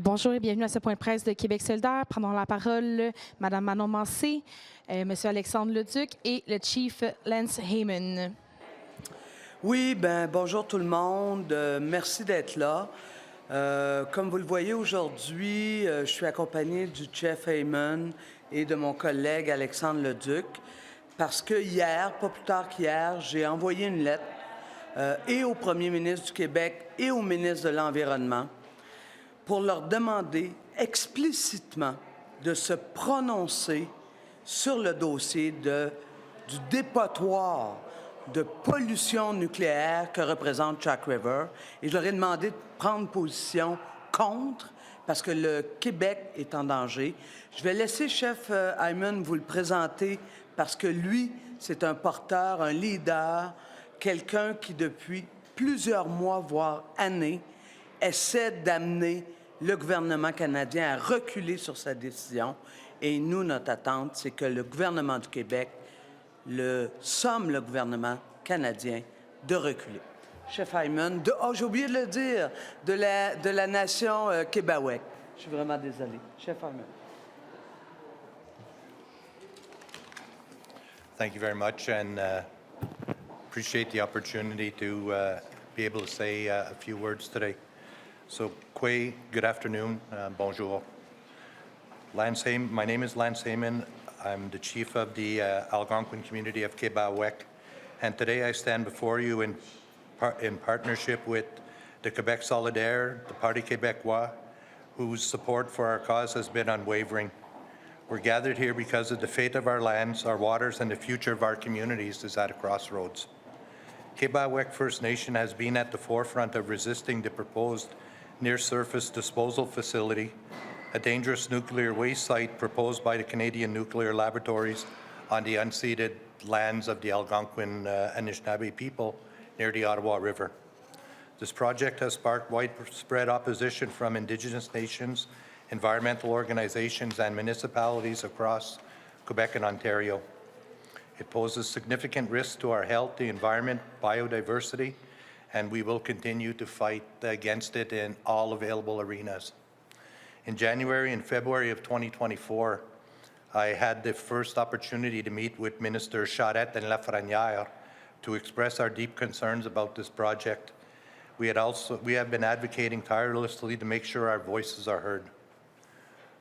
Bonjour et bienvenue à ce point de presse de Québec solidaire. Prenons la parole Mme Manon Massé, M. Alexandre Leduc et le Chief Lance Heyman. Oui, bonjour tout le monde. Merci d'être là. Comme vous le voyez aujourd'hui, je suis accompagné du Chief Heyman et de mon collègue Alexandre Leduc parce que hier, pas plus tard qu'hier, j'ai envoyé une lettre et au premier ministre du Québec et au ministre de l'Environnement pour leur demander explicitement de se prononcer sur le dossier du dépotoir de pollution nucléaire que représente Chalk River. Et je leur ai demandé de prendre position contre, parce que le Québec est en danger. Je vais laisser Chef Hyman vous le présenter, parce que lui, c'est un porteur, un leader, quelqu'un qui, depuis plusieurs mois, voire années, essaie d'amener le gouvernement canadien à reculer sur sa décision. Et nous, notre attente, c'est que le gouvernement du Québec somme le gouvernement canadien de reculer. Chef Hyman, j'ai oublié de le dire, de la nation Québécois. Je suis vraiment désolé. Chef Hyman. Thank you very much, and appreciate the opportunity to be able to say a few words today. So, good afternoon, bonjour. My name is Lance Heyman. I'm the chief of the Algonquin community of Quebec, and today I stand before you in partnership with the Québec solidaire, the Parti québécois, whose support for our cause has been unwavering. We're gathered here because of the fate of our lands, our waters, and the future of our communities is at a crossroads. Quebec First Nation has been at the forefront of resisting the proposed near-surface disposal facility, a dangerous nuclear waste site proposed by the Canadian Nuclear Laboratories on the unceded lands of the Algonquin Anishinaabe people near the Ottawa River. This project has sparked widespread opposition from Indigenous nations, environmental organizations, and municipalities across Quebec and Ontario. It poses significant risks to our health, the environment, biodiversity, and we will continue to fight against it in all available arenas. In January and February of 2024, I had the first opportunity to meet with Minister Charette and Lafrenière to express our deep concerns about this project. We have been advocating tirelessly to make sure our voices are heard.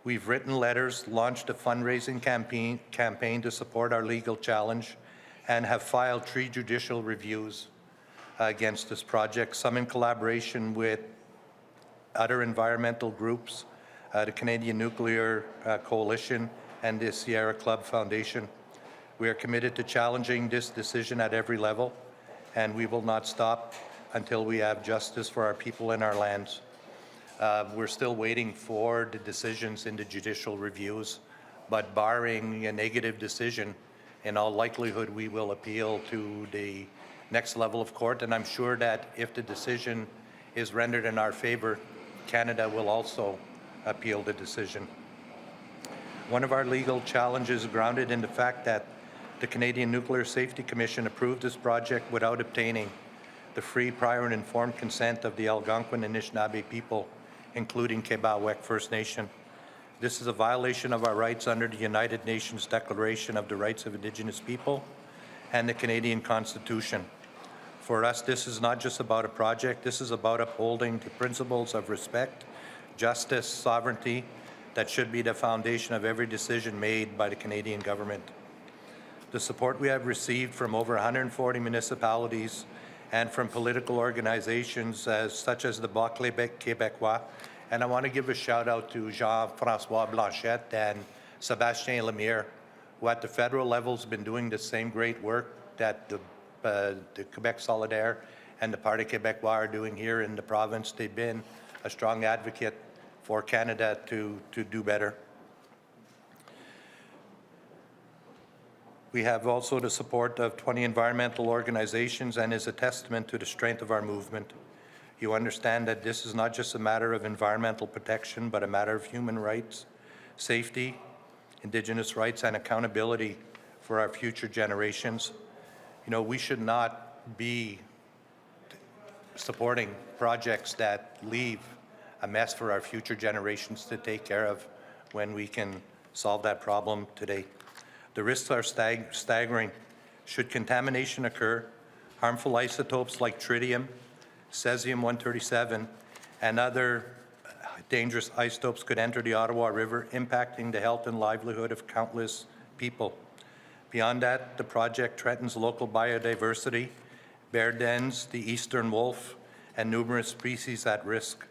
We've written letters, launched a fundraising campaign to support our legal challenge, and have filed 3 judicial reviews against this project, some in collaboration with other environmental groups, the Canadian Nuclear Coalition, and the Sierra Club Foundation. We are committed to challenging this decision at every level, and we will not stop until we have justice for our people and our lands. We're still waiting for the decisions in the judicial reviews, but barring a negative decision, in all likelihood, we will appeal to the next level of court, and I'm sure that if the decision is rendered in our favor, Canada will also appeal the decision. One of our legal challenges is grounded in the fact that the Canadian Nuclear Safety Commission approved this project without obtaining the free, prior, and informed consent of the Algonquin Anishinaabe people, including Quebec First Nation. This is a violation of our rights under the United Nations Declaration of the Rights of Indigenous People and the Canadian Constitution. For us, this is not just about a project, this is about upholding the principles of respect, justice, sovereignty, that should be the foundation of every decision made by the Canadian government. The support we have received from over 140 municipalities and from political organizations such as the Bloc Québécois, and I want to give a shout out to Jean-François Blanchette and Sébastien Lemire, who at the federal level has been doing the same great work that the Québec solidaire and the Parti québécois are doing here in the province. They've been a strong advocate for Canada to do better. We have also the support of 20 environmental organizations and is a testament to the strength of our movement. You understand that this is not just a matter of environmental protection, but a matter of human rights, safety, Indigenous rights, and accountability for our future generations. You know, we should not be supporting projects that leave a mess for our future generations to take care of when we can solve that problem today. The risks are staggering. Should contamination occur, harmful isotopes like tritium, cesium-137, and other dangerous isotopes could enter the Ottawa River, impacting the health and livelihood of countless people. Beyond that, the project threatens local biodiversity, bear dens, the eastern wolf, and numerous species at risk.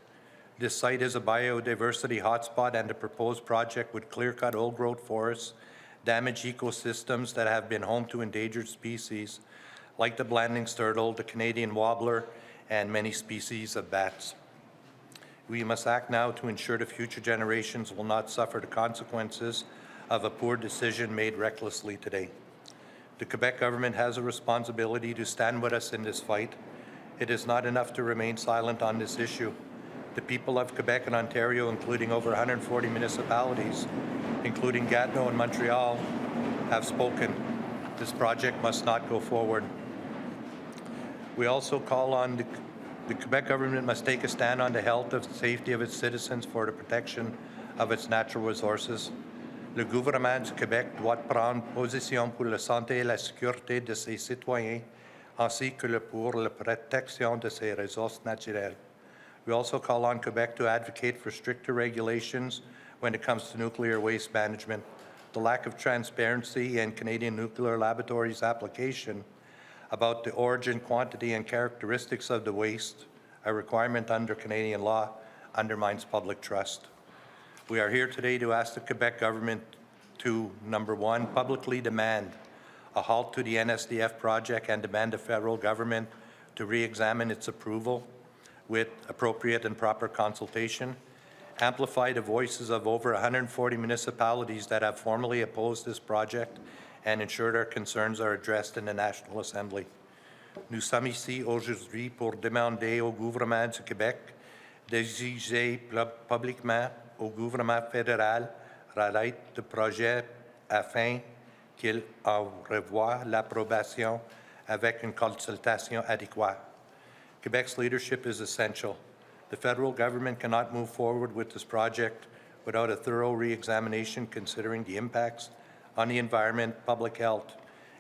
This site is a biodiversity hotspot, and the proposed project would clear-cut old-growth forests, damage ecosystems that have been home to endangered species like the Blandings turtle, the Canadian wobbler, and many species of bats. We must act now to ensure the future generations will not suffer the consequences of a poor decision made recklessly today. The Quebec government has a responsibility to stand with us in this fight. It is not enough to remain silent on this issue. The people of Quebec and Ontario, including over 140 municipalities, including Gatineau and Montreal, have spoken. This project must not go forward. We also call on the Quebec government must take a stand on the health and safety of its citizens for the protection of its natural resources. Le gouvernement du Québec doit prendre position pour la santé et la sécurité de ses citoyens, ainsi que pour la protection de ses ressources naturelles. We also call on Quebec to advocate for stricter regulations when it comes to nuclear waste management. The lack of transparency in Canadian Nuclear Laboratories' application about the origin, quantity, and characteristics of the waste, a requirement under Canadian law, undermines public trust. We are here today to ask the Quebec government to, number one, publicly demand a halt to the NSDF project and demand the federal government to re-examine its approval with appropriate and proper consultation, amplify the voices of over 140 municipalities that have formally opposed this project, and ensure their concerns are addressed in the National Assembly. Nous sommes ici aujourd'hui pour demander au gouvernement du Québec d'exiger publiquement au gouvernement fédéral l'arrêt du projet afin qu'il en revoie l'approbation avec une consultation adéquate. Quebec's leadership is essential. The federal government cannot move forward with this project without a thorough re-examination considering the impacts on the environment, public health,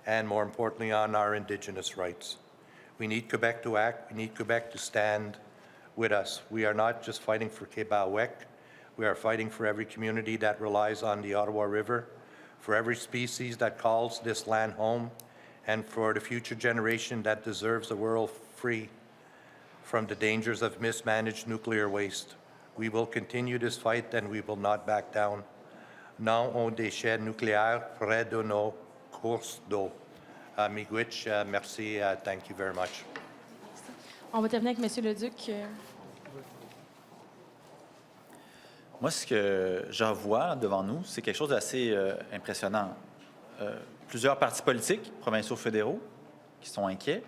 and more importantly, on our Indigenous rights. We need Quebec to act. We need Quebec to stand with us. We are not just fighting for Quebec. We are fighting for every community that relies on the Ottawa River, for every species that calls this land home, and for the future generation that deserves a world free from the dangers of mismanaged nuclear waste. We will continue this fight and we will not back down. Non aux déchets nucléaires près de nos courses d'eau. Miigwech, merci, thank you very much. On va terminer avec M. Leduc. Moi, ce que j'en vois devant nous, c'est quelque chose d'assez impressionnant. Plusieurs partis politiques, provinciaux fédéraux, qui sont inquiets.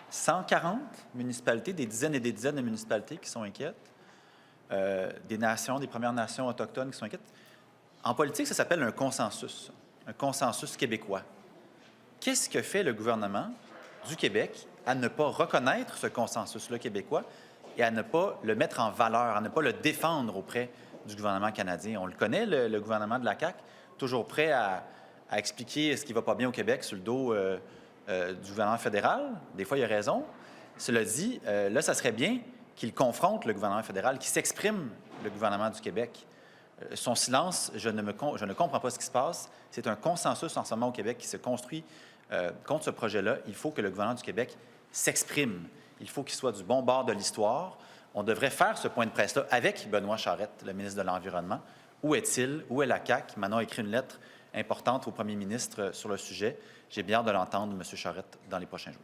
140 municipalités, des dizaines et des dizaines de municipalités qui sont inquiètes. Des nations, des Premières Nations autochtones qui sont inquiètes. En politique, ça s'appelle un consensus québécois. Qu'est-ce que fait le gouvernement du Québec à ne pas reconnaître ce consensus-là québécois et à ne pas le mettre en valeur, à ne pas le défendre auprès du gouvernement canadien? On le connaît, le gouvernement de la CAQ, toujours prêt à expliquer ce qui ne va pas bien au Québec sur le dos du gouvernement fédéral. Des fois, il a raison. Cela dit, là, ça serait bien qu'il confronte le gouvernement fédéral, qu'il s'exprime le gouvernement du Québec. Son silence, je ne comprends pas ce qui se passe. C'est un consensus en ce moment au Québec qui se construit contre ce projet-là. Il faut que le gouvernement du Québec s'exprime. Il faut qu'il soit du bon bord de l'histoire. On devrait faire ce point de presse-là avec Benoît Charette, le ministre de l'Environnement. Où est-il? Où est la CAQ? Manon a écrit une lettre importante au premier ministre sur le sujet. J'ai bien hâte de l'entendre, M. Charette, dans les prochains jours.